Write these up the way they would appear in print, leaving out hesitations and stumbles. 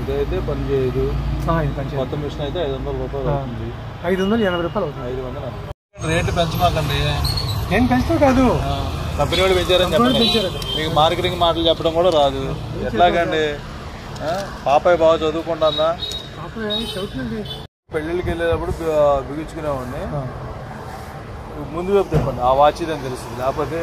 ఇదైతే పని చేయదు. ఇది పని చేయదు. కొత్త మిషన్ అయితే 500 రూపాయలు అవుతుంది. 580 రూపాయలు అవుతుంది. 500 రేట్లు పెంచమాకండి. ఏం పెంచుతావు కాదు, కంపెనీ వాడు పెంచారని చెప్పండి. మీకు మార్కెటింగ్ మాటలు చెప్పడం కూడా రాదు. ఎట్లాగండి? పాపాయి బాగా చదువుకుంటుందా? పెళ్ళిళ్ళకి వెళ్ళేటప్పుడు బిగించుకునేవాడిని. ముందు వైపు చెప్పండి, ఆ వాచ్ ఇదని తెలుస్తుంది. లేకపోతే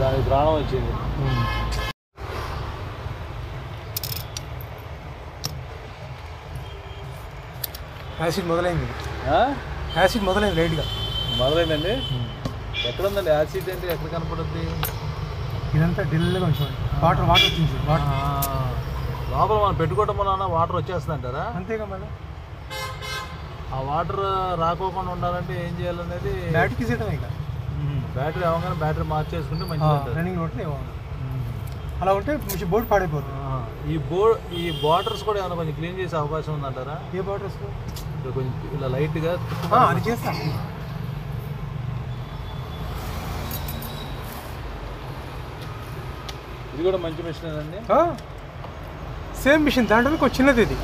దానికి ప్రాణం వచ్చింది. యాసిడ్ మొదలైంది. యాసిడ్ మొదలైంది, లైట్గా మొదలైందండి. ఎక్కడ ఉందండి యాసిడ్? అంటే ఎక్కడ కనపడుద్ది? ఇదంతా ఢిల్లీగా ఉంచండి. వాటర్ వచ్చింది. లోపల మనం పెట్టుకోవటం వలన వాటర్ వచ్చేస్తుంది అంటారా? అంతేగా. మళ్ళీ ఆ వాటర్ రాకోకుండా ఉండాలంటే ఏం చేయాలనేది బ్యాటరీకి చేయడం. ఇక బ్యాటరీ అవగానే బ్యాటరీ మార్చేసుకుంటే మంచిది. రన్నింగ్ నోట్లో అలా ఉంటే బోర్డు పాడైపోతుంది. ఈ బార్డర్స్ కూడా ఏమైనా కొంచెం క్లీన్ చేసే అవకాశం ఉందంటారా? ఏ బార్డర్స్? కొంచెం ఇలా లైట్గా అది చేస్తాను. ఇది కూడా మంచి మిషన్ అండి. సేమ్ మిషన్, దాంట్లో కొంచెం చిన్నది ఇది.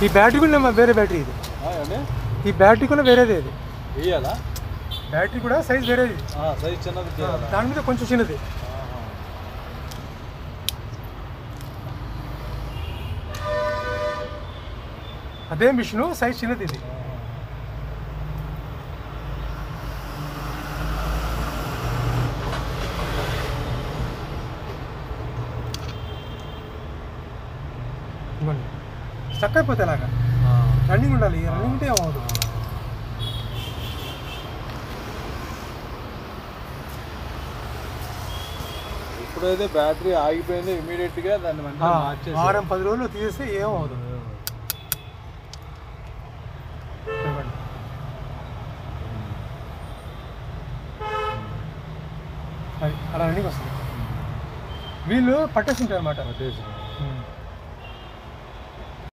ఈ బ్యాటరీ కూడా వేరే బ్యాటరీ ఇది. ఈ బ్యాటరీ కూడా వేరేది. ఇది వేయాలా? బ్యాటరీ కూడా సైజ్ వేరేది. సైజ్ చిన్నది, దాని మీద కొంచెం చిన్నది. అదే మిషన్, సైజ్ చిన్నది ఇది. స్టక్ అయిపోతే అలాగా రన్నింగ్ ఉండాలి. రన్నింగ్ ఉంటే ఏమవుతుంది? ఇప్పుడైతే బ్యాటరీ ఆగిపోయింది, ఇమీడియట్గా దాన్ని మార్చేసి 6-10 రోజులు తీసేస్తే ఏమవుతుంది? అలా రన్నింగ్ వస్తుంది. వీళ్ళు పట్టేస్తుంటారు అన్నమాట.